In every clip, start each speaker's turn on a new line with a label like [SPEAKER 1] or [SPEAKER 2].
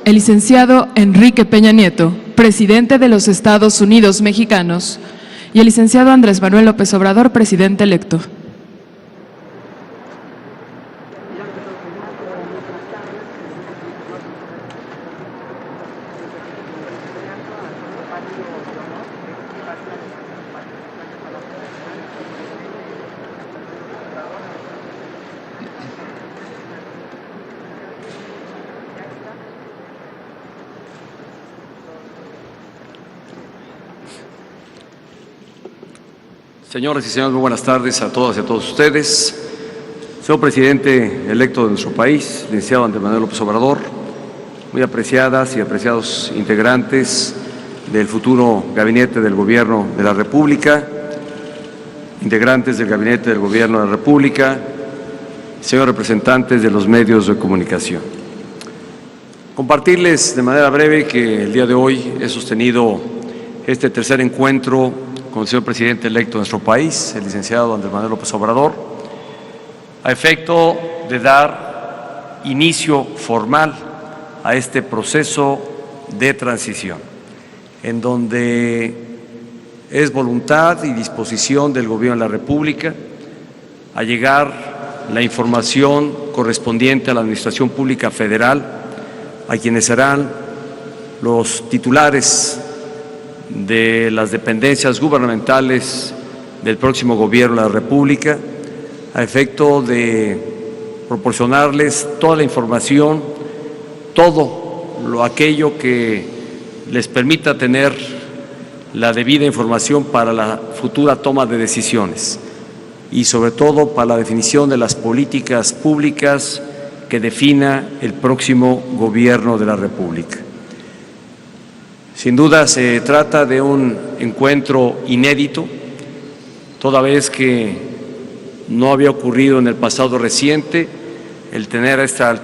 [SPEAKER 1] el licenciado Enrique Peña Nieto, presidente de los Estados Unidos mexicanos, y el licenciado Andrés Manuel López Obrador, presidente electo.
[SPEAKER 2] Señoras y señores, muy buenas tardes a todas y a todos ustedes. Señor presidente electo de nuestro país, licenciado Andrés Manuel López Obrador, muy apreciadas y apreciados integrantes del futuro gabinete del Gobierno de la República, integrantes del gabinete del Gobierno de la República, señores representantes de los medios de comunicación. Compartirles de manera breve que el día de hoy he sostenido este tercer encuentro con el señor presidente electo de nuestro país, el licenciado Andrés Manuel López Obrador, a efecto de dar inicio formal a este proceso de transición, en donde es voluntad y disposición del Gobierno de la República a llegar la información correspondiente a la Administración Pública Federal, a quienes serán los titulares de las dependencias gubernamentales del próximo Gobierno de la República, a efecto de proporcionarles toda la información, todo aquello que les permita tener la debida información para la futura toma de decisiones y sobre todo para la definición de las políticas públicas que defina el próximo Gobierno de la República. Sin duda se trata de un encuentro inédito, toda vez que no había ocurrido en el pasado reciente el tener a estas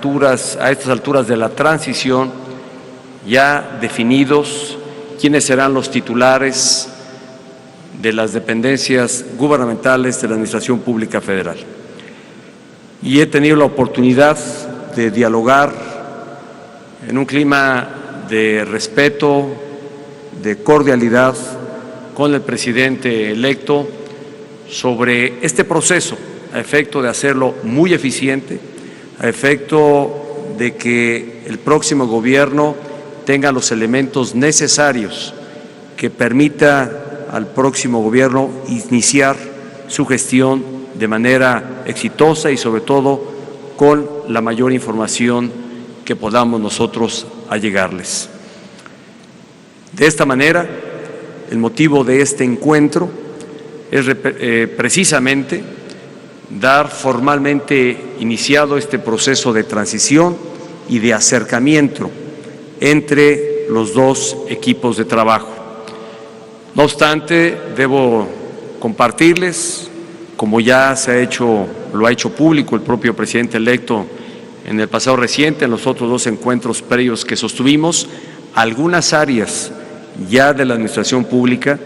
[SPEAKER 2] alturas de la transición ya definidos quiénes serán los titulares de las dependencias gubernamentales de la Administración Pública Federal. Y he tenido la oportunidad de dialogar en un clima de respeto, de cordialidad con el presidente electo sobre este proceso, a efecto de hacerlo muy eficiente, a efecto de que el próximo gobierno tenga los elementos necesarios que permita al próximo gobierno iniciar su gestión de manera exitosa y sobre todo con la mayor información que podamos nosotros allegarles. De esta manera, el motivo de este encuentro es precisamente dar formalmente iniciado este proceso de transición y de acercamiento entre los dos equipos de trabajo. No obstante, debo compartirles, como ya lo ha hecho público el propio presidente electo en el pasado reciente, en los otros dos encuentros previos que sostuvimos, algunas áreas ya de la administración pública,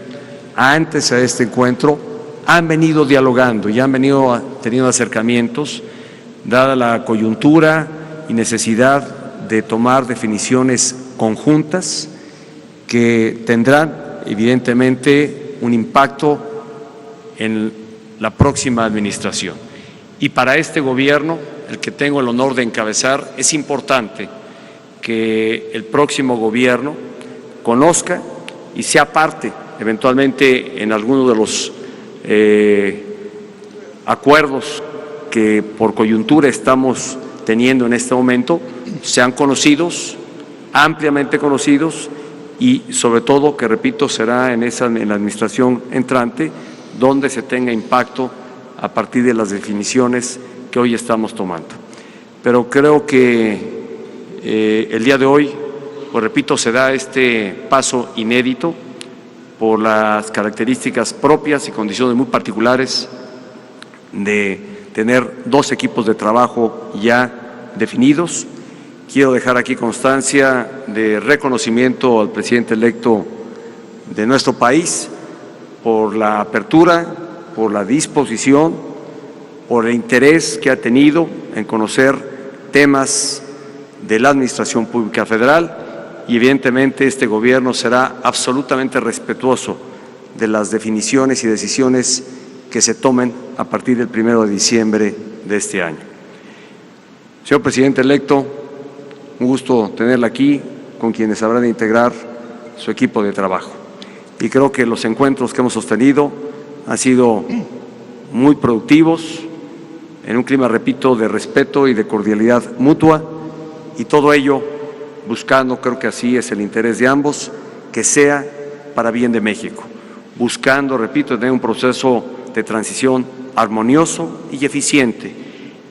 [SPEAKER 2] antes a este encuentro, han venido dialogando y han venido teniendo acercamientos, dada la coyuntura y necesidad de tomar definiciones conjuntas que tendrán evidentemente un impacto en la próxima administración. Y para este gobierno, el que tengo el honor de encabezar, es importante que el próximo gobierno conozca y sea parte eventualmente en alguno de los acuerdos que por coyuntura estamos teniendo en este momento, sean conocidos, ampliamente conocidos y sobre todo, que repito, será en la administración entrante donde se tenga impacto a partir de las definiciones que hoy estamos tomando. Pero creo que el día de hoy, pues repito, se da este paso inédito por las características propias y condiciones muy particulares de tener dos equipos de trabajo ya definidos. Quiero dejar aquí constancia de reconocimiento al presidente electo de nuestro país por la apertura, por la disposición, por el interés que ha tenido en conocer temas de la Administración Pública Federal y evidentemente este gobierno será absolutamente respetuoso de las definiciones y decisiones que se tomen a partir del 1 de diciembre de este año. Señor presidente electo, un gusto tenerla aquí con quienes habrán de integrar su equipo de trabajo. Y creo que los encuentros que hemos sostenido han sido muy productivos, en un clima, repito, de respeto y de cordialidad mutua, y todo ello buscando, creo que así es el interés de ambos, que sea para bien de México, buscando, repito, tener un proceso de transición armonioso y eficiente,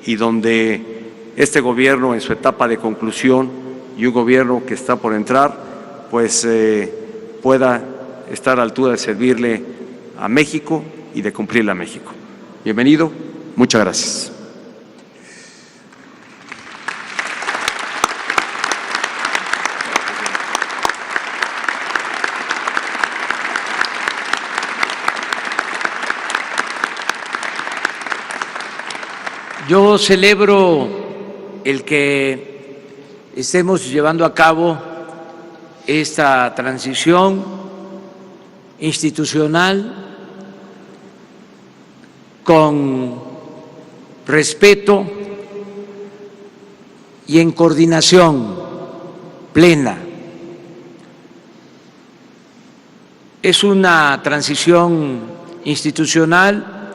[SPEAKER 2] y donde este gobierno en su etapa de conclusión y un gobierno que está por entrar, pues pueda estar a la altura de servirle a México y de cumplirle a México. Bienvenido, muchas gracias.
[SPEAKER 3] Yo celebro el que estemos llevando a cabo esta transición institucional con respeto y en coordinación plena. Es una transición institucional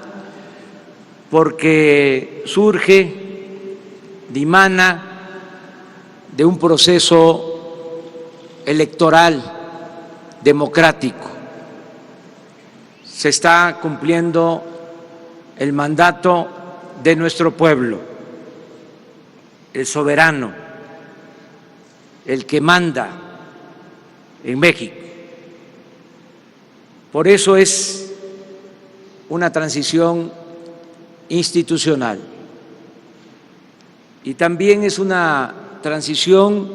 [SPEAKER 3] porque surge, dimana de un proceso electoral democrático. Se está cumpliendo el mandato de nuestro pueblo, el soberano, el que manda en México. Por eso es una transición institucional y también es una transición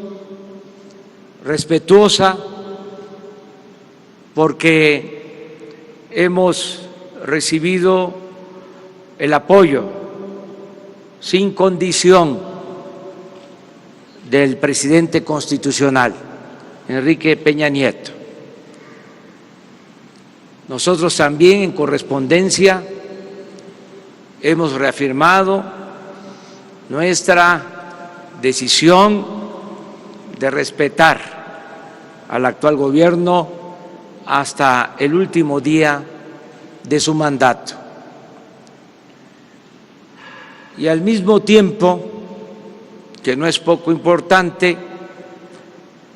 [SPEAKER 3] respetuosa porque hemos recibido el apoyo sin condición del presidente constitucional, Enrique Peña Nieto. Nosotros también en correspondencia hemos reafirmado nuestra decisión de respetar al actual gobierno hasta el último día de su mandato. Y al mismo tiempo, que no es poco importante,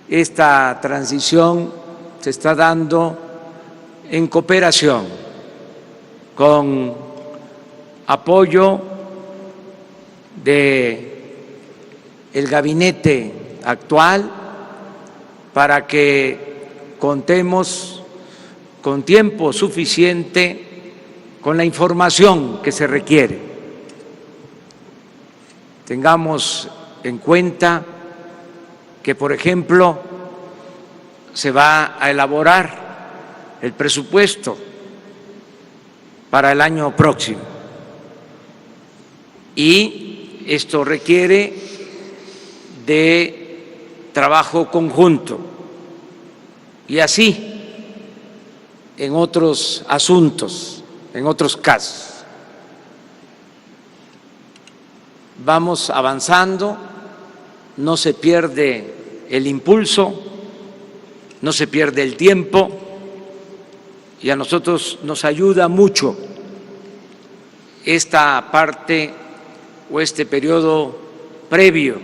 [SPEAKER 3] esta transición se está dando en cooperación con apoyo del gabinete actual para que contemos con tiempo suficiente con la información que se requiere. Tengamos en cuenta que, por ejemplo, se va a elaborar el presupuesto para el año próximo. Y esto requiere de trabajo conjunto y así en otros asuntos, en otros casos. Vamos avanzando, no se pierde el impulso, no se pierde el tiempo y a nosotros nos ayuda mucho esta parte o este periodo previo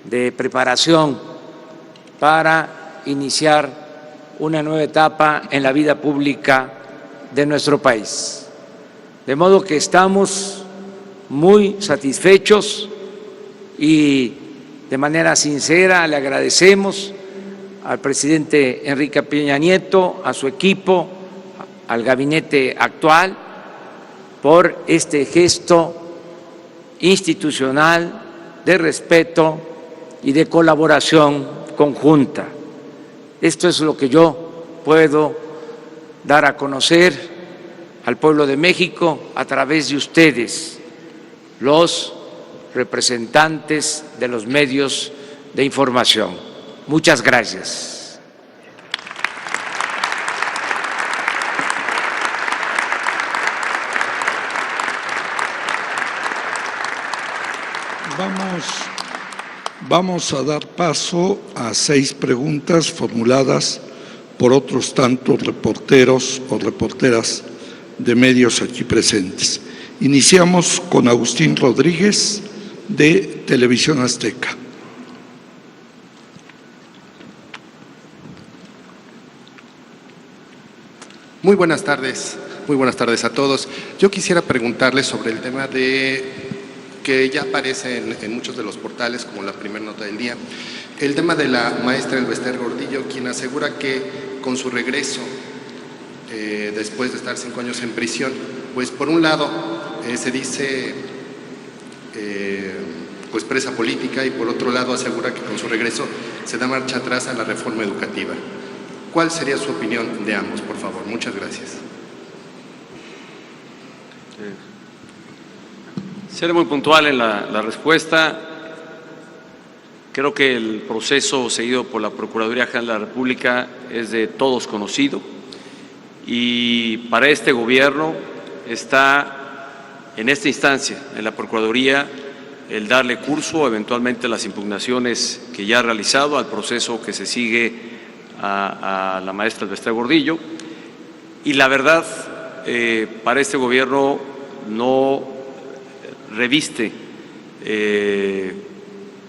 [SPEAKER 3] de preparación para iniciar una nueva etapa en la vida pública de nuestro país. De modo que estamos muy satisfechos y de manera sincera le agradecemos al presidente Enrique Peña Nieto, a su equipo, al gabinete actual, por este gesto institucional de respeto y de colaboración conjunta. Esto es lo que yo puedo dar a conocer al pueblo de México a través de ustedes, los representantes de los medios de información. Muchas gracias.
[SPEAKER 4] Vamos a dar paso a 6 preguntas formuladas por otros tantos reporteros o reporteras de medios aquí presentes. Iniciamos con Agustín Rodríguez, de Televisión Azteca.
[SPEAKER 5] Muy buenas tardes a todos. Yo quisiera preguntarles sobre el tema que ya aparece en muchos de los portales como la primera nota del día, el tema de la maestra Elvester Gordillo, quien asegura que con su regreso, después de estar 5 años en prisión, pues por un lado se dice pues presa política y por otro lado asegura que con su regreso se da marcha atrás a la reforma educativa. ¿Cuál sería su opinión de ambos, por favor? Muchas gracias.
[SPEAKER 2] Seré muy puntual en la respuesta. Creo que el proceso seguido por la Procuraduría General de la República es de todos conocido y para este gobierno está en esta instancia, en la Procuraduría, el darle curso eventualmente a las impugnaciones que ya ha realizado, al proceso que se sigue a la maestra Elvester Gordillo. Y la verdad, para este gobierno no reviste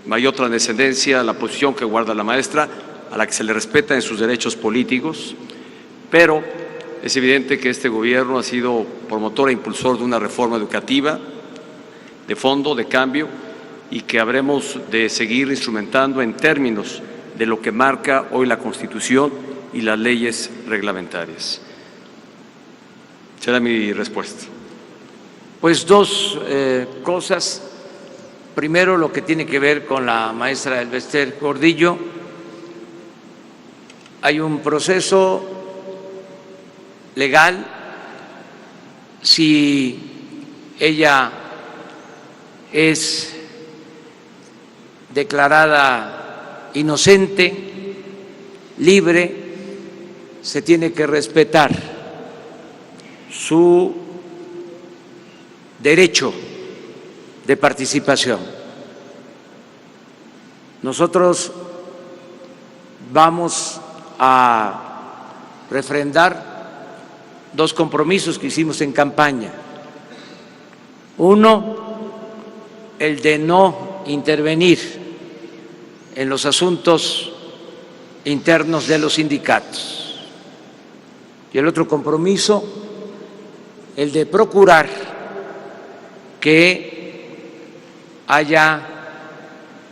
[SPEAKER 2] mayor trascendencia la posición que guarda la maestra, a la que se le respeta en sus derechos políticos, pero es evidente que este gobierno ha sido promotor e impulsor de una reforma educativa de fondo, de cambio, y que habremos de seguir instrumentando en términos de lo que marca hoy la Constitución y las leyes reglamentarias. Será mi respuesta.
[SPEAKER 3] Pues dos cosas. Primero, lo que tiene que ver con la maestra Elvester Gordillo. Hay un proceso legal. Si ella es declarada inocente, libre, se tiene que respetar su derecho de participación. Nosotros vamos a refrendar 2 compromisos que hicimos en campaña. Uno, el de no intervenir en los asuntos internos de los sindicatos. Y el otro compromiso, el de procurar que haya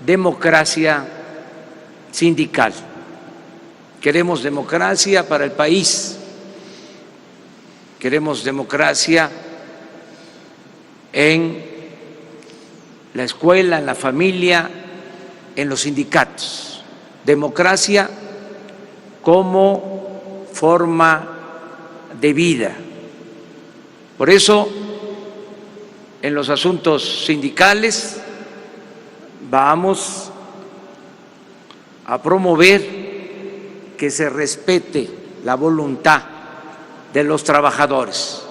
[SPEAKER 3] democracia sindical. Queremos democracia para el país, queremos democracia en la escuela, en la familia, en los sindicatos. Democracia como forma de vida. Por eso, en los asuntos sindicales vamos a promover que se respete la voluntad de los trabajadores,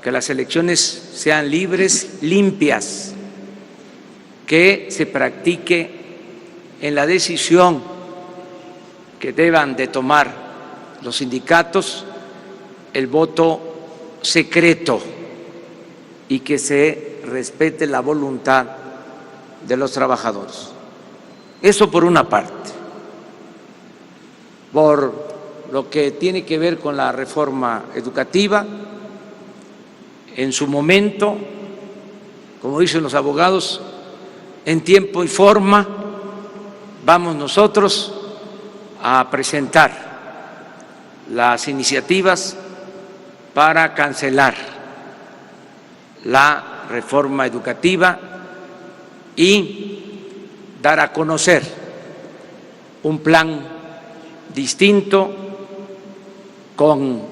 [SPEAKER 3] que las elecciones sean libres, limpias, que se practique en la decisión que deban de tomar los sindicatos el voto secreto y que se respete la voluntad de los trabajadores. Eso por una parte. Por lo que tiene que ver con la reforma educativa, en su momento, como dicen los abogados, en tiempo y forma, vamos nosotros a presentar las iniciativas para cancelar la reforma educativa y dar a conocer un plan distinto con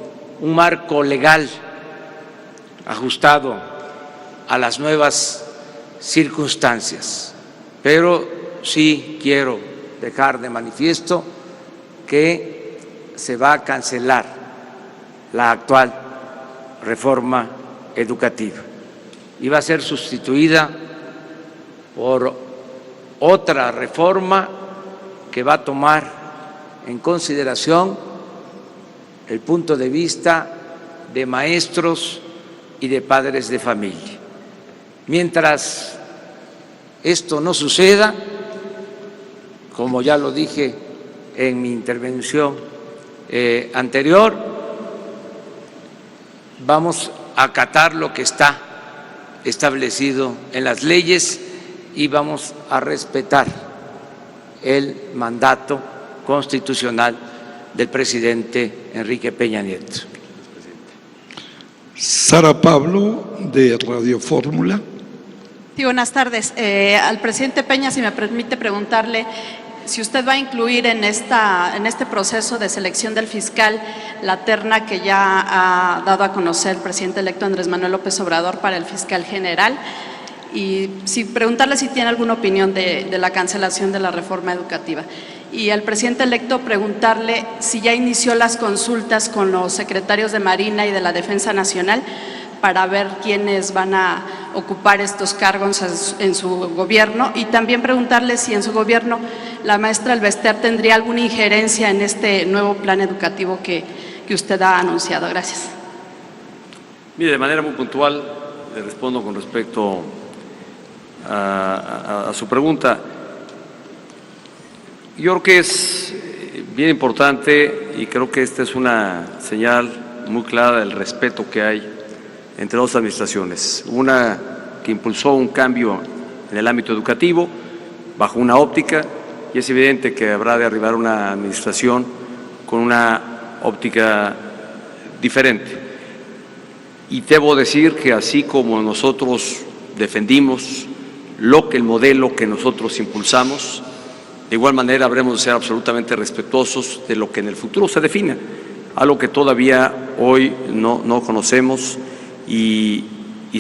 [SPEAKER 3] un marco legal ajustado a las nuevas circunstancias. Pero sí quiero dejar de manifiesto que se va a cancelar la actual reforma educativa y va a ser sustituida por otra reforma que va a tomar en consideración el punto de vista de maestros y de padres de familia. Mientras esto no suceda, como ya lo dije en mi intervención anterior, vamos a acatar lo que está establecido en las leyes y vamos a respetar el mandato constitucional del presidente Enrique Peña Nieto.
[SPEAKER 4] Sara Pablo, de Radio Fórmula.
[SPEAKER 6] Sí, buenas tardes. Al presidente Peña, si me permite preguntarle si usted va a incluir en este proceso de selección del fiscal la terna que ya ha dado a conocer el presidente electo Andrés Manuel López Obrador para el fiscal general, y preguntarle si tiene alguna opinión de la cancelación de la reforma educativa. Y al presidente electo preguntarle si ya inició las consultas con los secretarios de Marina y de la Defensa Nacional para ver quiénes van a ocupar estos cargos en su gobierno, y también preguntarle si en su gobierno la maestra Elvester tendría alguna injerencia en este nuevo plan educativo que usted ha anunciado. Gracias.
[SPEAKER 2] Mire, de manera muy puntual le respondo con respecto a su pregunta. Yo creo que es bien importante y creo que esta es una señal muy clara del respeto que hay entre dos administraciones. Una que impulsó un cambio en el ámbito educativo bajo una óptica, y es evidente que habrá de arribar una administración con una óptica diferente. Y debo decir que así como nosotros defendimos el modelo que nosotros impulsamos, de igual manera habremos de ser absolutamente respetuosos de lo que en el futuro se defina, algo que todavía hoy no conocemos, y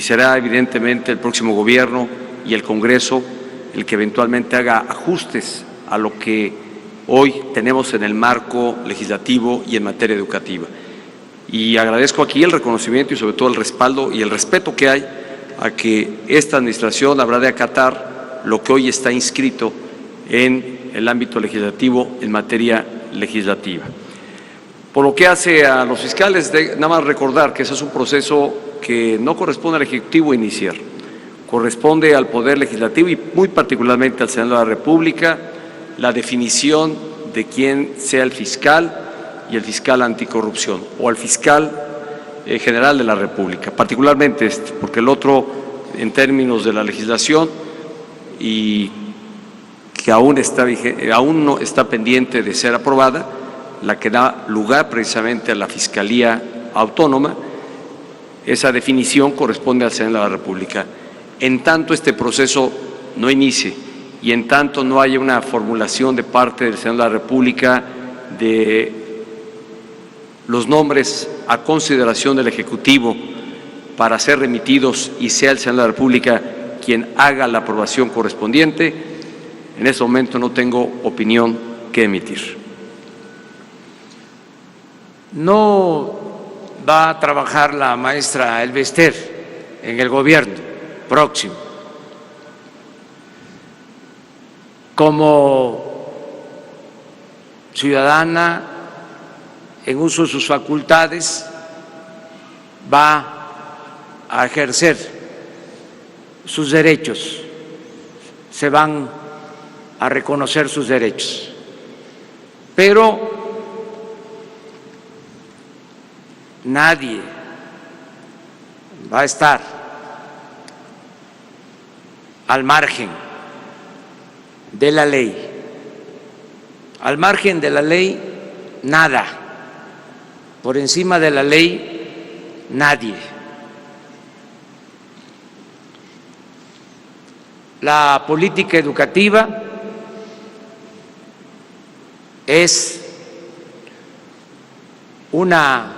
[SPEAKER 2] será evidentemente el próximo gobierno y el Congreso el que eventualmente haga ajustes a lo que hoy tenemos en el marco legislativo y en materia educativa. Y agradezco aquí el reconocimiento y sobre todo el respaldo y el respeto que hay a que esta administración habrá de acatar lo que hoy está inscrito en el ámbito legislativo en materia legislativa. Por lo que hace a los fiscales, nada más recordar que ese es un proceso que no corresponde al Ejecutivo iniciar, corresponde al Poder Legislativo y muy particularmente al Senado de la República la definición de quién sea el fiscal y el fiscal anticorrupción, o al fiscal general de la República, particularmente porque el otro, en términos de la legislación, y que aún no está pendiente de ser aprobada, la que da lugar precisamente a la Fiscalía Autónoma, esa definición corresponde al Senado de la República. En tanto este proceso no inicie y en tanto no haya una formulación de parte del Senado de la República de los nombres a consideración del Ejecutivo para ser remitidos y sea el Senado de la República quien haga la aprobación correspondiente, en ese momento no tengo opinión que emitir.
[SPEAKER 3] No va a trabajar la maestra Elvester en el gobierno próximo. Como ciudadana, en uso de sus facultades, va a ejercer sus derechos, se van a reconocer sus derechos, pero nadie va a estar al margen de la ley. Al margen de la ley, nada. Por encima de la ley, nadie. La política educativa es una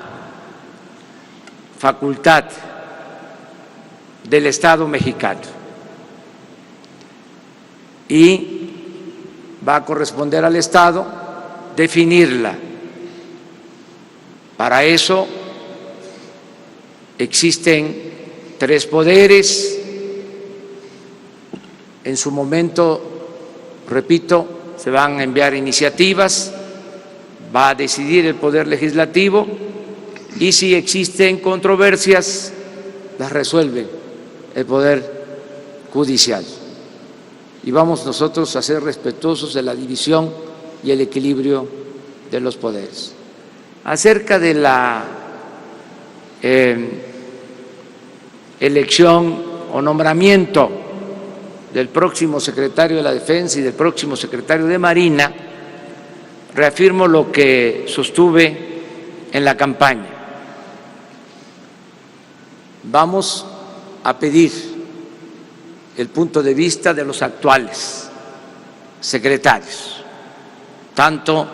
[SPEAKER 3] facultad del Estado mexicano y va a corresponder al Estado definirla. Para eso existen 3 poderes. En su momento, repito, se van a enviar iniciativas, va a decidir el Poder Legislativo y si existen controversias, las resuelve el Poder Judicial. Y vamos nosotros a ser respetuosos de la división y el equilibrio de los poderes. Acerca de la elección o nombramiento del próximo secretario de la Defensa y del próximo secretario de Marina, reafirmo lo que sostuve en la campaña. Vamos a pedir el punto de vista de los actuales secretarios, tanto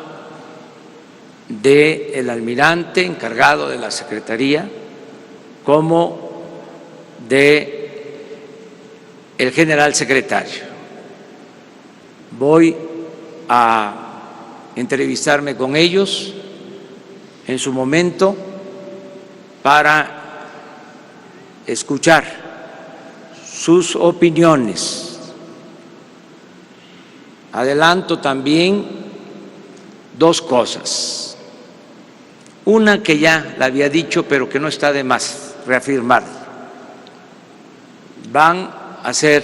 [SPEAKER 3] del almirante encargado de la Secretaría como del general secretario. Voy a entrevistarme con ellos en su momento para escuchar sus opiniones. Adelanto también 2 cosas. Una que ya la había dicho, pero que no está de más reafirmar. Van a ser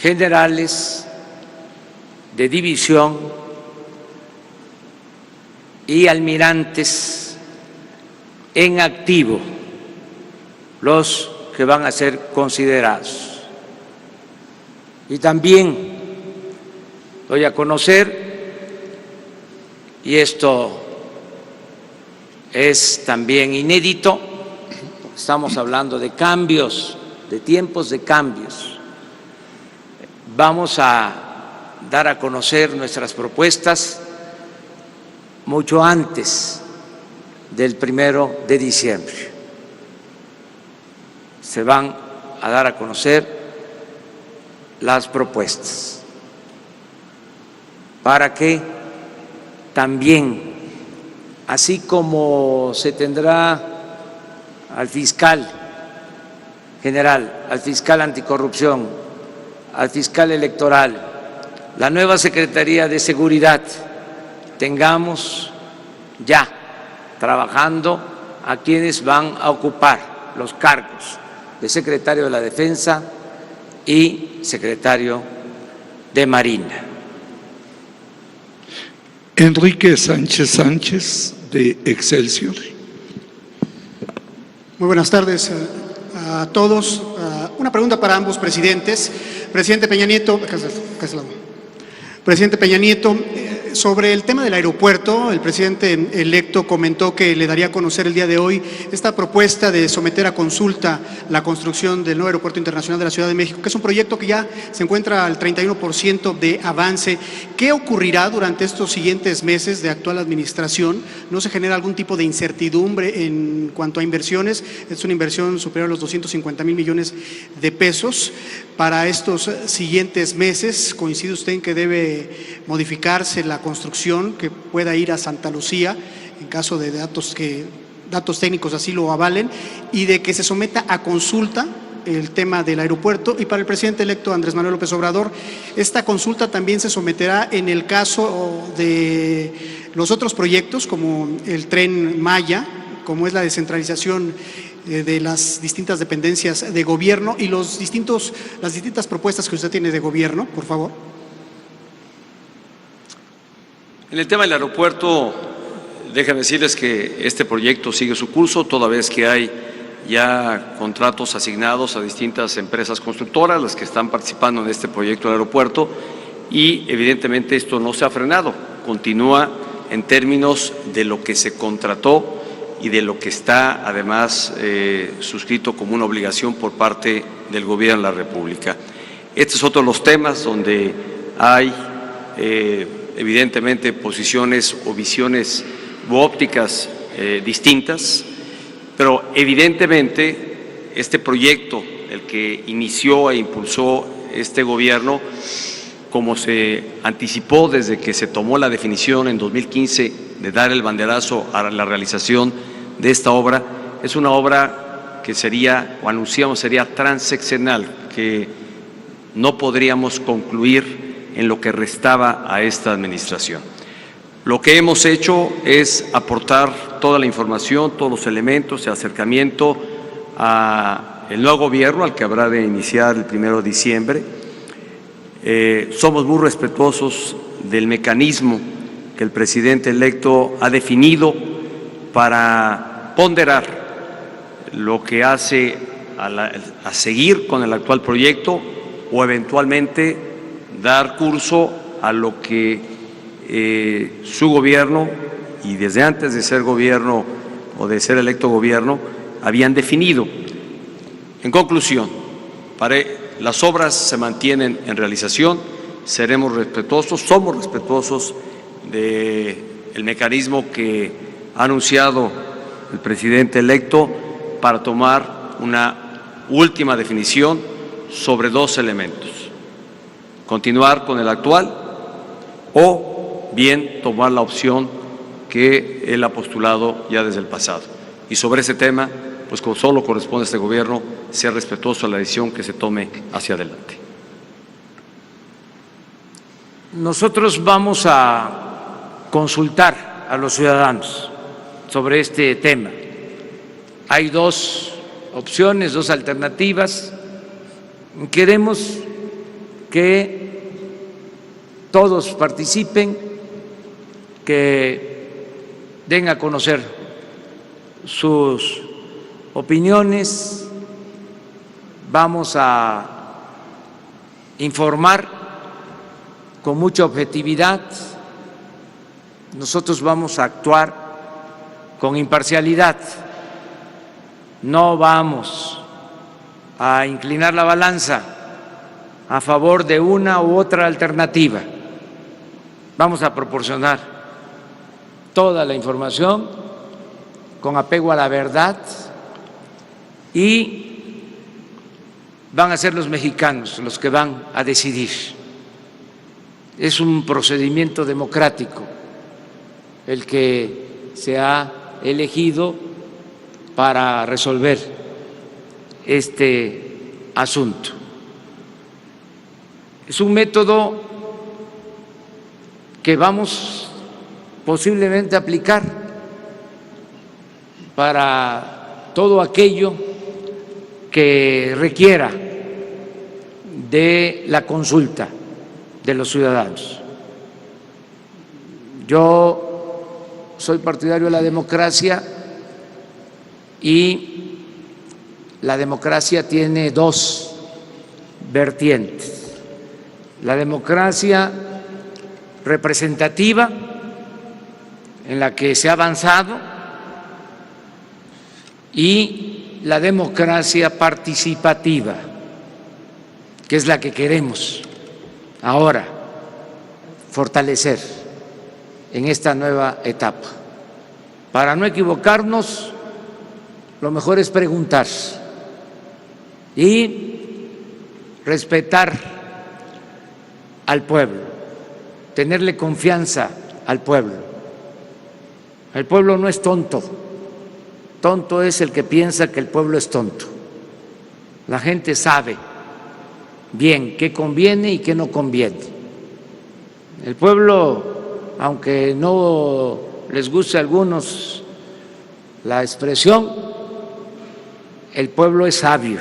[SPEAKER 3] generales de división y almirantes en activo los que van a ser considerados. Y también doy a conocer, y esto es también inédito, estamos hablando de cambios, de tiempos de cambios. Vamos a dar a conocer nuestras propuestas mucho antes del 1 de diciembre. Se van a dar a conocer las propuestas para que también, así como se tendrá al fiscal general, al fiscal anticorrupción, al fiscal electoral, la nueva Secretaría de Seguridad, tengamos ya trabajando a quienes van a ocupar los cargos de secretario de la Defensa y secretario de Marina.
[SPEAKER 4] Enrique Sánchez Sánchez, de Excelsior.
[SPEAKER 7] Muy buenas tardes a todos. Una pregunta para ambos presidentes. Presidente Peña Nieto, sobre el tema del aeropuerto, el presidente electo comentó que le daría a conocer el día de hoy esta propuesta de someter a consulta la construcción del nuevo aeropuerto internacional de la Ciudad de México, que es un proyecto que ya se encuentra al 31% de avance. ¿Qué ocurrirá durante estos siguientes meses de actual administración? ¿No se genera algún tipo de incertidumbre en cuanto a inversiones? Es una inversión superior a los 250,000 millones de pesos para estos siguientes meses. ¿Coincide usted en que debe modificarse la construcción, que pueda ir a Santa Lucía en caso de datos técnicos así lo avalen, y de que se someta a consulta el tema del aeropuerto? Y para el presidente electo Andrés Manuel López Obrador, esta consulta también se someterá en el caso de los otros proyectos, como el Tren Maya, como es la descentralización de las distintas dependencias de gobierno y las distintas propuestas que usted tiene de gobierno, por favor.
[SPEAKER 2] En el tema del aeropuerto, déjenme decirles que este proyecto sigue su curso, toda vez que hay ya contratos asignados a distintas empresas constructoras, las que están participando en este proyecto del aeropuerto, y evidentemente esto no se ha frenado, continúa en términos de lo que se contrató y de lo que está además suscrito como una obligación por parte del Gobierno de la República. Este es otro de los temas donde hay evidentemente posiciones o visiones u ópticas distintas, pero evidentemente este proyecto el que inició e impulsó este gobierno, como se anticipó desde que se tomó la definición en 2015 de dar el banderazo a la realización de esta obra. Es una obra que sería, o anunciamos, sería transeccional, que no podríamos concluir en lo que restaba a esta administración. Lo que hemos hecho es aportar toda la información, todos los elementos de acercamiento al nuevo gobierno, al que habrá de iniciar el 1 de diciembre. Somos muy respetuosos del mecanismo que el presidente electo ha definido para ponderar lo que hace a seguir con el actual proyecto o eventualmente dar curso a lo que su gobierno, y desde antes de ser gobierno o de ser electo gobierno, habían definido. En conclusión, las obras se mantienen en realización, seremos respetuosos, somos respetuosos del mecanismo que ha anunciado el presidente electo para tomar una última definición sobre dos elementos: continuar con el actual o bien tomar la opción que él ha postulado ya desde el pasado. Y sobre ese tema, pues como solo corresponde a este gobierno, ser respetuoso a la decisión que se tome hacia adelante.
[SPEAKER 3] Nosotros vamos a consultar a los ciudadanos sobre este tema. Hay dos opciones, dos alternativas. Queremos que todos participen, que den a conocer sus opiniones. Vamos a informar con mucha objetividad. Nosotros vamos a actuar con imparcialidad. No vamos a inclinar la balanza a favor de una u otra alternativa. Vamos a proporcionar toda la información con apego a la verdad y van a ser los mexicanos los que van a decidir. Es un procedimiento democrático el que se ha elegido para resolver este asunto. Es un método que vamos posiblemente a aplicar para todo aquello que requiera de la consulta de los ciudadanos. Yo soy partidario de la democracia y la democracia tiene dos vertientes: la democracia representativa, en la que se ha avanzado, y la democracia participativa, que es la que queremos ahora fortalecer en esta nueva etapa. Para no equivocarnos, lo mejor es preguntar y respetar al pueblo, tenerle confianza al pueblo. El pueblo no es tonto, tonto es el que piensa que el pueblo es tonto. La gente sabe bien qué conviene y qué no conviene. El pueblo, aunque no les guste a algunos la expresión, el pueblo es sabio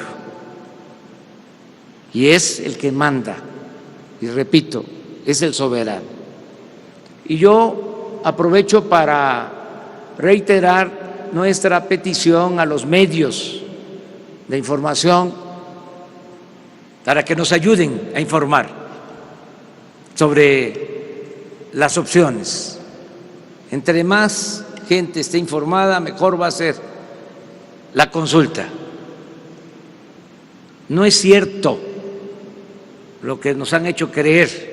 [SPEAKER 3] y es el que manda, y repito, es el soberano. Y yo aprovecho para reiterar nuestra petición a los medios de información para que nos ayuden a informar sobre las opciones. Entre más gente esté informada, mejor va a ser la consulta. No es cierto lo que nos han hecho creer,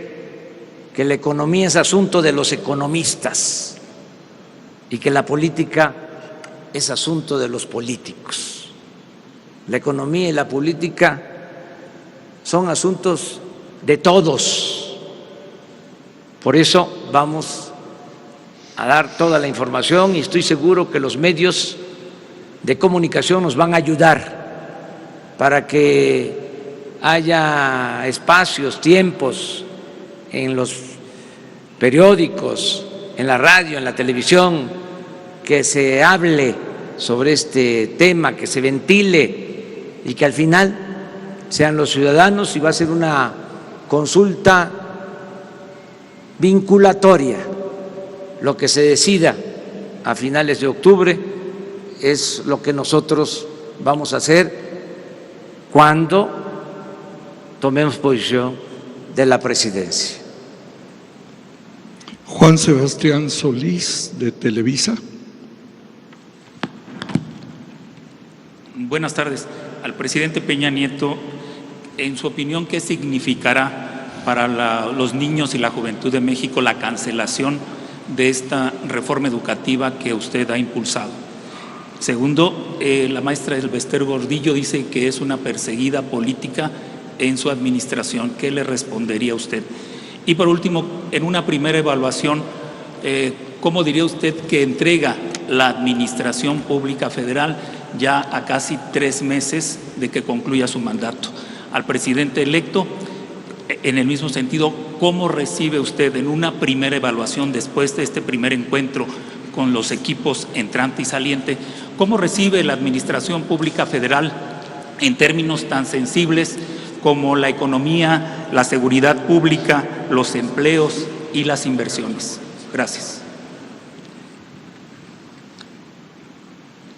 [SPEAKER 3] que la economía es asunto de los economistas y que la política es asunto de los políticos. la economía y la política son asuntos de todos. Por eso vamos a dar toda la información y estoy seguro que los medios de comunicación nos van a ayudar para que haya espacios, tiempos en los periódicos, en la radio, en la televisión, que se hable sobre este tema, que se ventile y que al final sean los ciudadanos, y va a ser una consulta vinculatoria. Lo que se decida a finales de octubre es lo que nosotros vamos a hacer cuando tomemos posición de la presidencia.
[SPEAKER 4] Juan Sebastián Solís, de Televisa.
[SPEAKER 8] Buenas tardes. Al presidente Peña Nieto, en su opinión, ¿qué significará para los niños y la juventud de México la cancelación de esta reforma educativa que usted ha impulsado? Segundo, la maestra Elbester Gordillo dice que es una perseguida política en su administración. ¿Qué le respondería usted? Y por último, en una primera evaluación, ¿cómo diría usted que entrega la Administración Pública Federal ya a casi 3 meses de que concluya su mandato? Al presidente electo, en el mismo sentido, ¿cómo recibe usted en una primera evaluación después de este primer encuentro con los equipos entrante y saliente, cómo recibe la Administración Pública Federal en términos tan sensibles como la economía, la seguridad pública, los empleos y las inversiones? Gracias.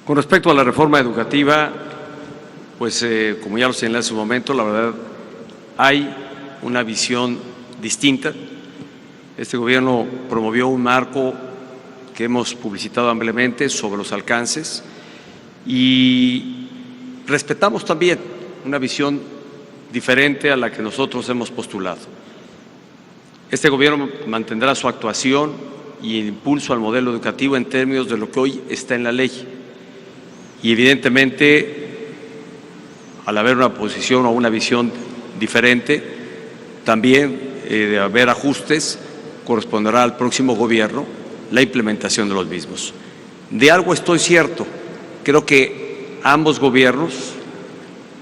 [SPEAKER 2] Con respecto a la reforma educativa, pues como ya lo señalé en su momento, la verdad hay una visión distinta. Este gobierno promovió un marco que hemos publicitado ampliamente sobre los alcances y respetamos también una visión diferente a la que nosotros hemos postulado. Este gobierno mantendrá su actuación y el impulso al modelo educativo en términos de lo que hoy está en la ley. Y evidentemente, al haber una posición o una visión diferente, también de haber ajustes, corresponderá al próximo gobierno la implementación de los mismos. De algo estoy cierto, creo que ambos gobiernos,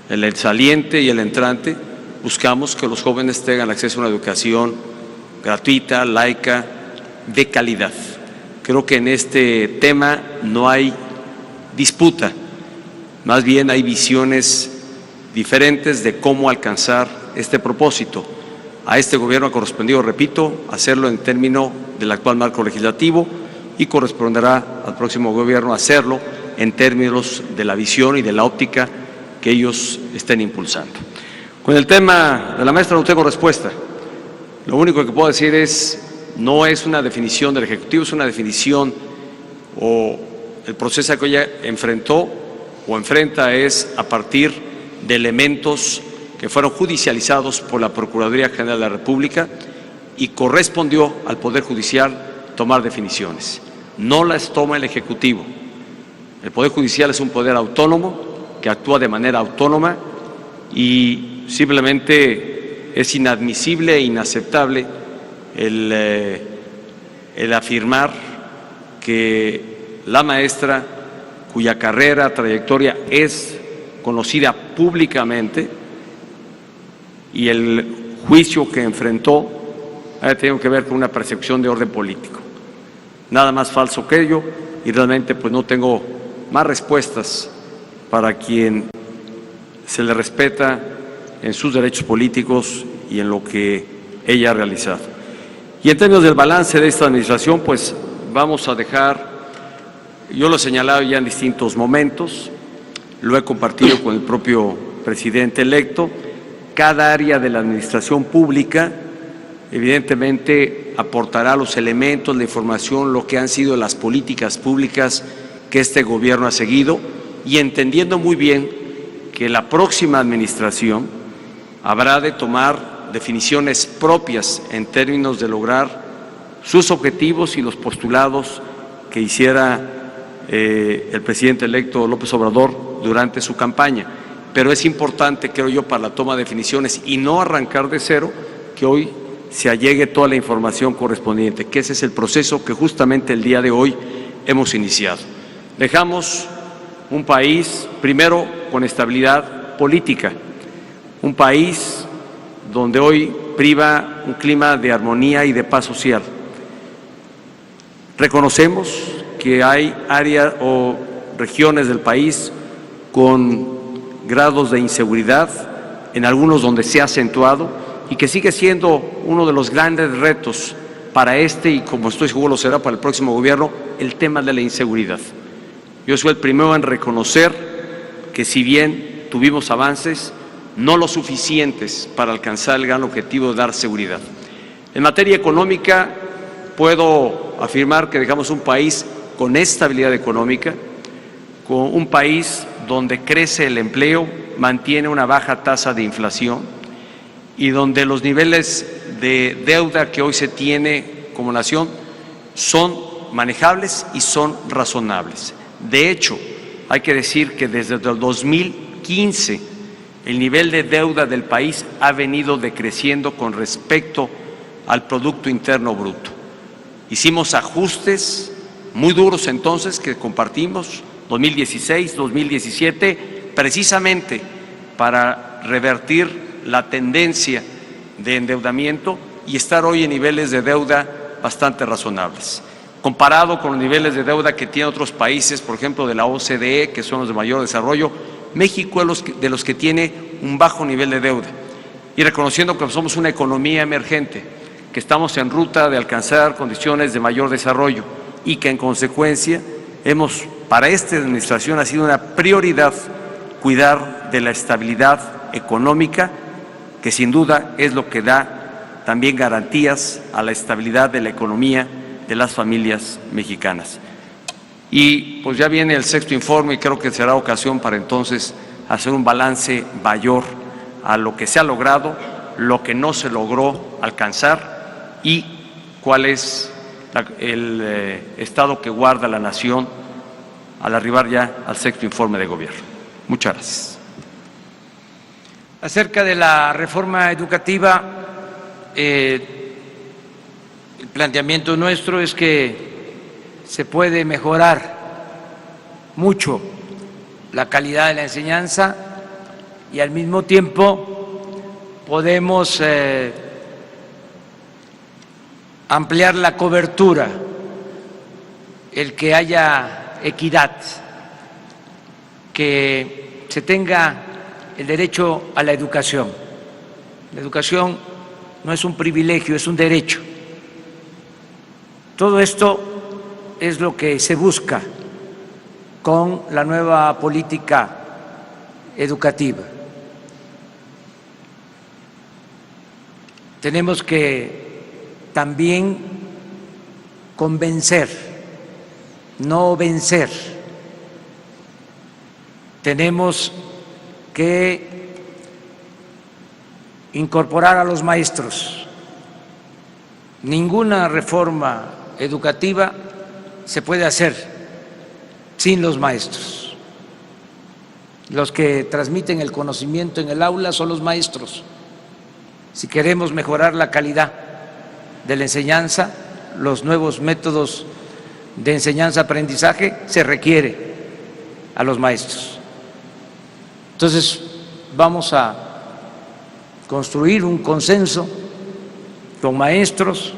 [SPEAKER 2] el saliente y el entrante, buscamos que los jóvenes tengan acceso a una educación gratuita, laica, de calidad. Creo que en este tema no hay disputa, más bien hay visiones diferentes de cómo alcanzar este propósito. A este gobierno ha correspondido, repito, hacerlo en términos del actual marco legislativo y corresponderá al próximo gobierno hacerlo en términos de la visión y de la óptica que ellos estén impulsando. Con el tema de la maestra no tengo respuesta. Lo único que puedo decir es, no es una definición del Ejecutivo, es una definición o el proceso que ella enfrentó o enfrenta es a partir de elementos que fueron judicializados por la Procuraduría General de la República y correspondió al Poder Judicial tomar definiciones. No las toma el Ejecutivo. El Poder Judicial es un poder autónomo que actúa de manera autónoma y simplemente es inadmisible e inaceptable el afirmar que la maestra, cuya carrera, trayectoria es conocida públicamente y el juicio que enfrentó haya tenido que ver con una percepción de orden político. Nada más falso que ello y realmente pues no tengo más respuestas para quien se le respeta en sus derechos políticos y en lo que ella ha realizado. Y en términos del balance de esta administración, pues vamos a dejar, yo lo he señalado ya en distintos momentos, lo he compartido con el propio presidente electo, cada área de la administración pública evidentemente aportará los elementos, la información, lo que han sido las políticas públicas que este gobierno ha seguido y entendiendo muy bien que la próxima administración habrá de tomar definiciones propias en términos de lograr sus objetivos y los postulados que hiciera el presidente electo López Obrador durante su campaña. pero es importante, creo yo, para la toma de definiciones y no arrancar de cero, que hoy se allegue toda la información correspondiente, que ese es el proceso que justamente el día de hoy hemos iniciado. Dejamos un país, primero, con estabilidad política, un país donde hoy priva un clima de armonía y de paz social. Reconocemos que hay áreas o regiones del país con grados de inseguridad, en algunos donde se ha acentuado y que sigue siendo uno de los grandes retos para este y como estoy seguro lo será para el próximo gobierno, el tema de la inseguridad. Yo soy el primero en reconocer que si bien tuvimos avances, no lo suficientes para alcanzar el gran objetivo de dar seguridad. En materia económica, puedo afirmar que dejamos un país con estabilidad económica, con un país donde crece el empleo, mantiene una baja tasa de inflación y donde los niveles de deuda que hoy se tiene como nación son manejables y son razonables. De hecho, hay que decir que desde el 2015 el nivel de deuda del país ha venido decreciendo con respecto al Producto Interno Bruto. Hicimos ajustes muy duros entonces que compartimos, 2016, 2017, precisamente para revertir la tendencia de endeudamiento y estar hoy en niveles de deuda bastante razonables. Comparado con los niveles de deuda que tienen otros países, por ejemplo, de la OCDE, que son los de mayor desarrollo, México es de los que tiene un bajo nivel de deuda. Y reconociendo que somos una economía emergente, que estamos en ruta de alcanzar condiciones de mayor desarrollo y que en consecuencia para esta administración ha sido una prioridad cuidar de la estabilidad económica, que sin duda es lo que da también garantías a la estabilidad de la economía de las familias mexicanas. Y pues ya viene el sexto informe y creo que será ocasión para entonces hacer un balance mayor a lo que se ha logrado, lo que no se logró alcanzar y cuál es el estado que guarda la nación al arribar ya al sexto informe de gobierno. Muchas gracias.
[SPEAKER 3] Acerca de la reforma educativa, el planteamiento nuestro es que se puede mejorar mucho la calidad de la enseñanza y al mismo tiempo podemos ampliar la cobertura, el que haya equidad, que se tenga el derecho a la educación. La educación no es un privilegio, es un derecho. Todo esto es lo que se busca con la nueva política educativa. Tenemos que también convencer, no vencer. Tenemos que incorporar a los maestros. Ninguna reforma educativa se puede hacer sin los maestros. Los que transmiten el conocimiento en el aula son los maestros. Si queremos mejorar la calidad de la enseñanza, los nuevos métodos de enseñanza-aprendizaje, se requiere a los maestros. Entonces, vamos a construir un consenso con maestros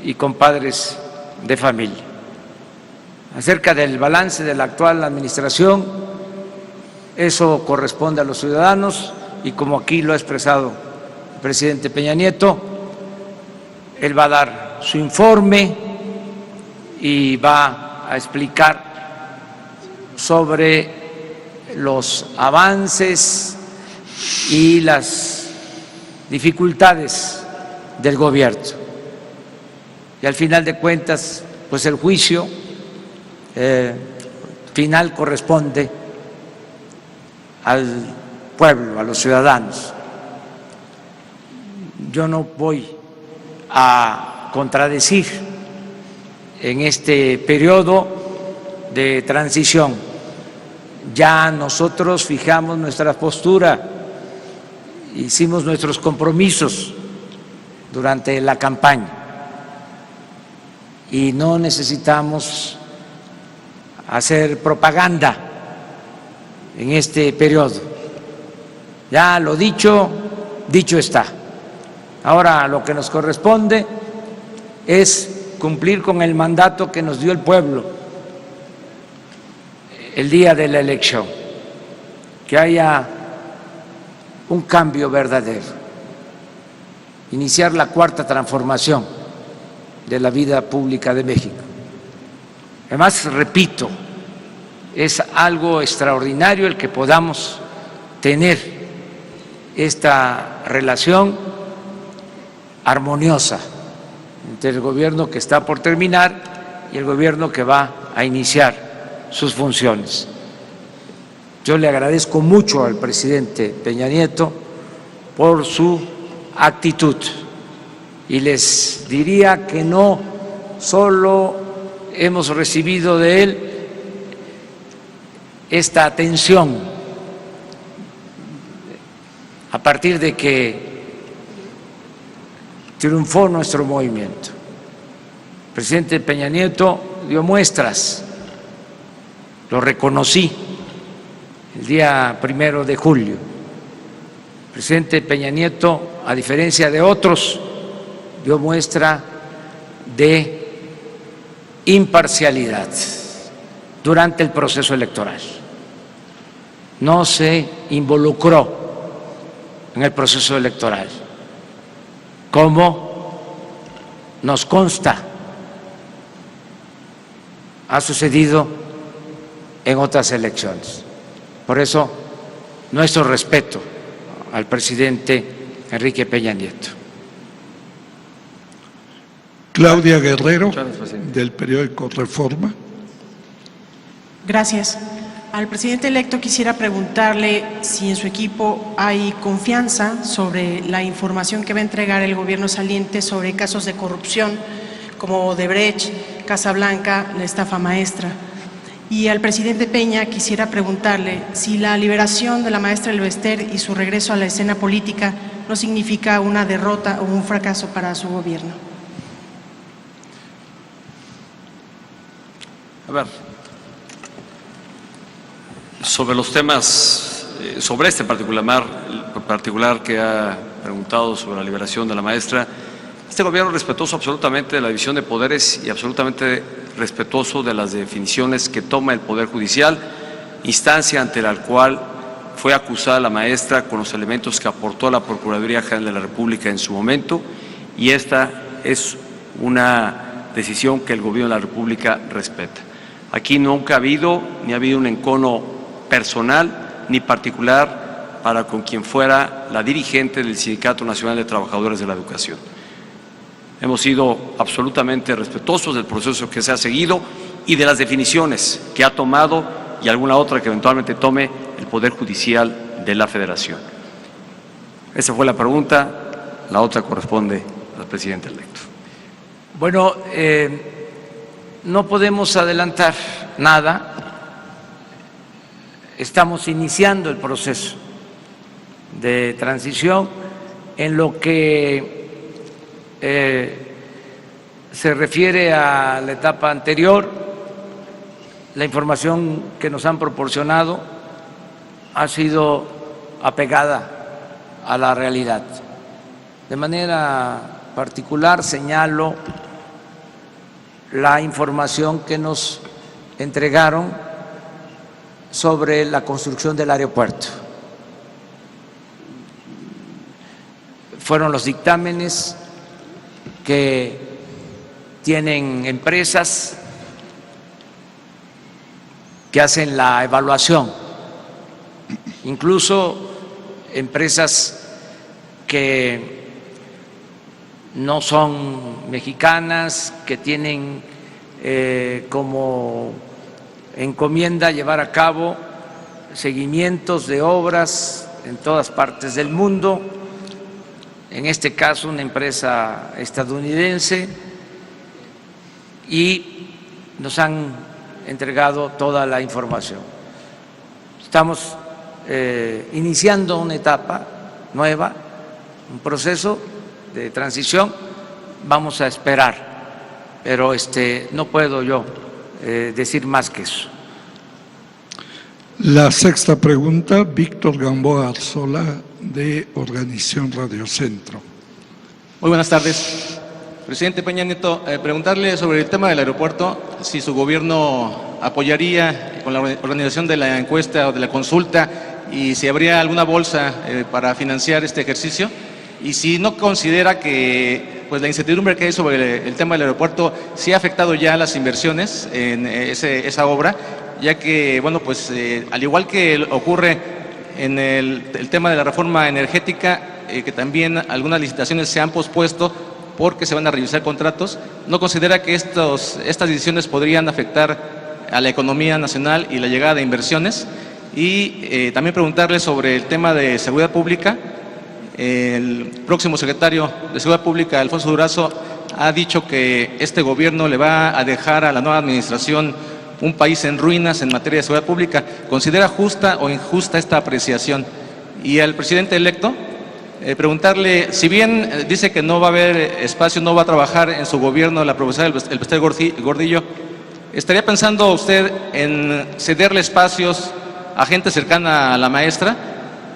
[SPEAKER 3] y con padres de familia. Acerca del balance de la actual administración, eso corresponde a los ciudadanos y como aquí lo ha expresado el presidente Peña Nieto, él va a dar su informe y va a explicar sobre los avances y las dificultades del gobierno. Y al final de cuentas, pues el juicio final corresponde al pueblo, a los ciudadanos. Yo no voy a contradecir en este periodo de transición ya nosotros fijamos nuestra postura, hicimos nuestros compromisos durante la campaña y no necesitamos hacer propaganda en este periodo. Ya lo dicho, dicho está. Ahora lo que nos corresponde es cumplir con el mandato que nos dio el pueblo el día de la elección, que haya un cambio verdadero, iniciar la cuarta transformación de la vida pública de México. Además, repito, es algo extraordinario el que podamos tener esta relación armoniosa entre el gobierno que está por terminar y el gobierno que va a iniciar sus funciones. Yo le agradezco mucho al presidente Peña Nieto por su actitud y les diría que no solo hemos recibido de él esta atención a partir de que triunfó nuestro movimiento. El presidente Peña Nieto dio muestras, lo reconocí el día 1 de julio. El presidente Peña Nieto, a diferencia de otros, dio muestra de imparcialidad durante el proceso electoral. No se involucró en el proceso electoral, como nos consta ha sucedido en otras elecciones. Por eso, nuestro respeto al presidente Enrique Peña Nieto.
[SPEAKER 4] Claudia Guerrero, del periódico Reforma.
[SPEAKER 9] Gracias. Al presidente electo quisiera preguntarle si en su equipo hay confianza sobre la información que va a entregar el gobierno saliente sobre casos de corrupción como Odebrecht, Casa Blanca, la estafa maestra. Y al presidente Peña quisiera preguntarle si la liberación de la maestra Elvester y su regreso a la escena política no significa una derrota o un fracaso para su gobierno.
[SPEAKER 2] A ver, sobre los temas, sobre este particular que ha preguntado sobre la liberación de la maestra, este gobierno respetuoso absolutamente de la división de poderes y absolutamente respetuoso de las definiciones que toma el Poder Judicial, instancia ante la cual fue acusada la maestra con los elementos que aportó la Procuraduría General de la República en su momento, y esta es una decisión que el Gobierno de la República respeta. Aquí nunca ha habido un encono personal ni particular para con quien fuera la dirigente del Sindicato Nacional de Trabajadores de la Educación. Hemos sido absolutamente respetuosos del proceso que se ha seguido y de las definiciones que ha tomado y alguna otra que eventualmente tome el Poder Judicial de la Federación. Esa fue la pregunta, la otra corresponde al presidente electo.
[SPEAKER 3] Bueno, no podemos adelantar nada. Estamos iniciando el proceso de transición en lo que se refiere a la etapa anterior. La información que nos han proporcionado ha sido apegada a la realidad. De manera particular señalo la información que nos entregaron sobre la construcción del aeropuerto. Fueron los dictámenes que tienen empresas que hacen la evaluación, incluso empresas que no son mexicanas, que tienen como encomienda llevar a cabo seguimientos de obras en todas partes del mundo, en este caso una empresa estadounidense, y nos han entregado toda la información. Estamos iniciando una etapa nueva, un proceso de transición. Vamos a esperar, pero no puedo yo decir más que eso.
[SPEAKER 4] La sexta pregunta, Víctor Gamboa Arzola, de Organización Radio Centro.
[SPEAKER 10] Muy buenas tardes. Presidente Peña Nieto, preguntarle sobre el tema del aeropuerto, si su gobierno apoyaría con la organización de la encuesta o de la consulta y si habría alguna bolsa para financiar este ejercicio, y si no considera que pues la incertidumbre que hay sobre el tema del aeropuerto sí ha afectado ya las inversiones en esa obra, ya que, bueno, pues al igual que ocurre en el tema de la reforma energética, que también algunas licitaciones se han pospuesto porque se van a revisar contratos, ¿no considera que estas decisiones podrían afectar a la economía nacional y la llegada de inversiones? Y también preguntarle sobre el tema de seguridad pública. El próximo secretario de Seguridad Pública, Alfonso Durazo, ha dicho que este gobierno le va a dejar a la nueva administración un país en ruinas en materia de seguridad pública. ¿Considera justa o injusta esta apreciación? Y al presidente electo, preguntarle, si bien dice que no va a haber espacio, no va a trabajar en su gobierno la profesora Elbester Gordillo, ¿estaría pensando usted en cederle espacios a gente cercana a la maestra?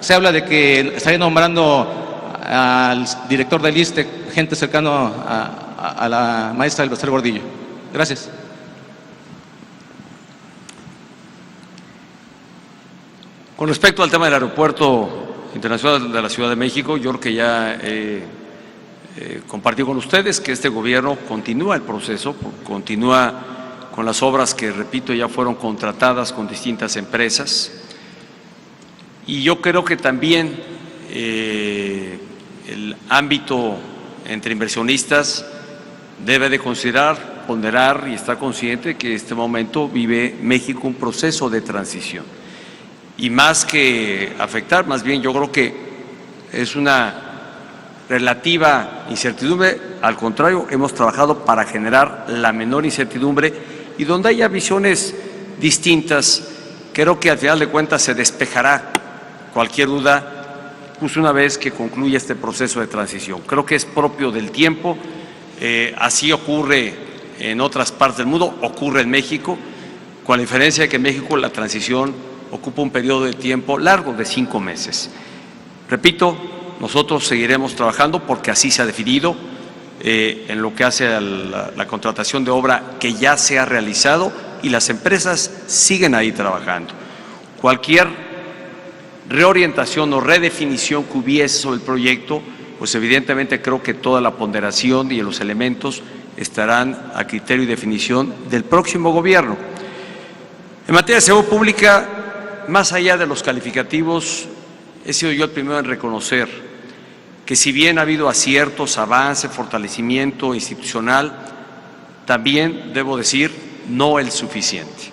[SPEAKER 10] Se habla de que estaría nombrando al director del ISSSTE, gente cercano a la maestra Elbester Gordillo. Gracias.
[SPEAKER 2] Con respecto al tema del Aeropuerto Internacional de la Ciudad de México, yo creo que ya compartí con ustedes que este gobierno continúa el proceso, continúa con las obras que, repito, ya fueron contratadas con distintas empresas. Y yo creo que también el ámbito entre inversionistas debe de considerar, ponderar y estar consciente que en este momento vive México un proceso de transición. Y más que afectar, más bien yo creo que es una relativa incertidumbre. Al contrario, hemos trabajado para generar la menor incertidumbre y donde haya visiones distintas, creo que al final de cuentas se despejará cualquier duda, pues una vez que concluya este proceso de transición. Creo que es propio del tiempo, así ocurre en otras partes del mundo, ocurre en México, con la diferencia de que en México la transición ocupa un periodo de tiempo largo de 5 meses. Repito, nosotros seguiremos trabajando porque así se ha definido en lo que hace a la contratación de obra que ya se ha realizado y las empresas siguen ahí trabajando. Cualquier reorientación o redefinición que hubiese sobre el proyecto, pues evidentemente creo que toda la ponderación y los elementos estarán a criterio y definición del próximo gobierno. En materia de seguridad pública, más allá de los calificativos, he sido yo el primero en reconocer que si bien ha habido aciertos, avance, fortalecimiento institucional, también debo decir no el suficiente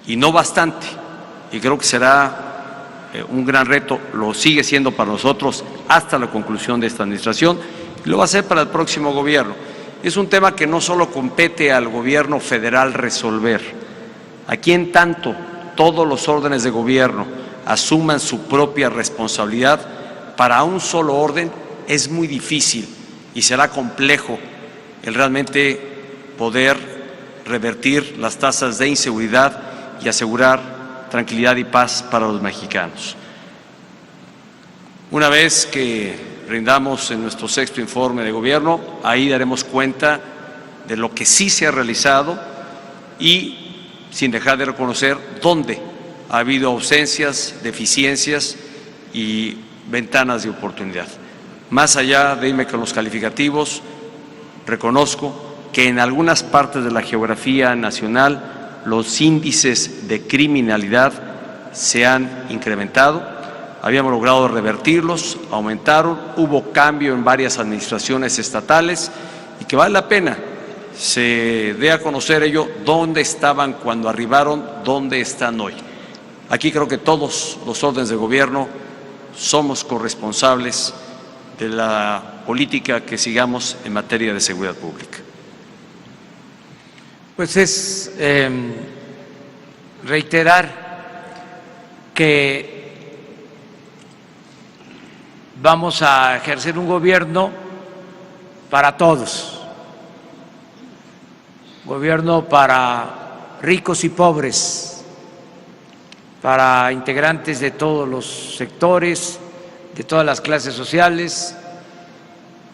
[SPEAKER 2] y no bastante, y creo que será un gran reto, lo sigue siendo para nosotros hasta la conclusión de esta administración y lo va a ser para el próximo gobierno. Es un tema que no solo compete al gobierno federal resolver. Aquí en tanto todos los órdenes de gobierno asuman su propia responsabilidad, para un solo orden es muy difícil y será complejo el realmente poder revertir las tasas de inseguridad y asegurar tranquilidad y paz para los mexicanos. Una vez que rindamos en nuestro 6º informe de gobierno, ahí daremos cuenta de lo que sí se ha realizado y sin dejar de reconocer dónde ha habido ausencias, deficiencias y ventanas de oportunidad. Más allá de irme con los calificativos, reconozco que en algunas partes de la geografía nacional los índices de criminalidad se han incrementado, habíamos logrado revertirlos, aumentaron, hubo cambio en varias administraciones estatales y que vale la pena se dé a conocer ello, dónde estaban cuando arribaron, dónde están hoy. Aquí creo que todos los órdenes de gobierno somos corresponsables de la política que sigamos en materia de seguridad pública.
[SPEAKER 3] Pues es reiterar que vamos a ejercer un gobierno para todos, gobierno para ricos y pobres, para integrantes de todos los sectores, de todas las clases sociales,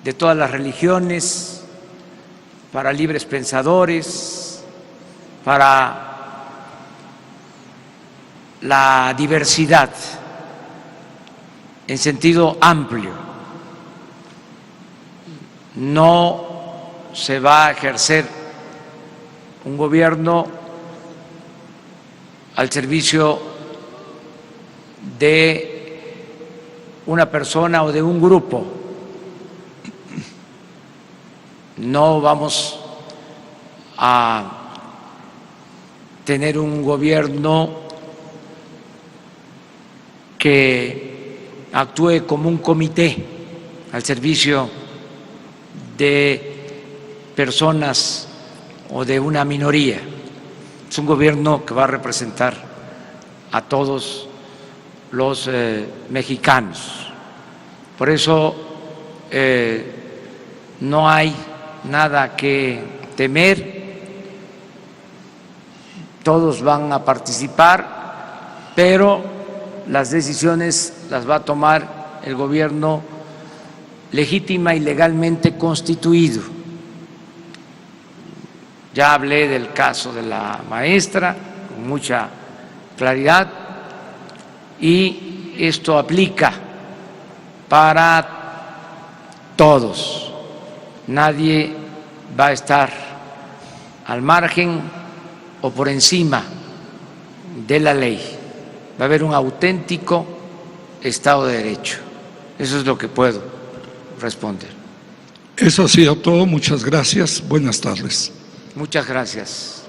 [SPEAKER 3] de todas las religiones, para libres pensadores, para la diversidad en sentido amplio. No se va a ejercer un gobierno al servicio de una persona o de un grupo. No vamos a tener un gobierno que actúe como un comité al servicio de personas o de una minoría. Es un gobierno que va a representar a todos los mexicanos. Por eso no hay nada que temer, todos van a participar, pero las decisiones las va a tomar el gobierno legítima y legalmente constituido. Ya hablé del caso de la maestra con mucha claridad y esto aplica para todos. Nadie va a estar al margen o por encima de la ley. Va a haber un auténtico Estado de Derecho. Eso es lo que puedo responder.
[SPEAKER 4] Eso ha sido todo. Muchas gracias. Buenas tardes.
[SPEAKER 3] Muchas gracias.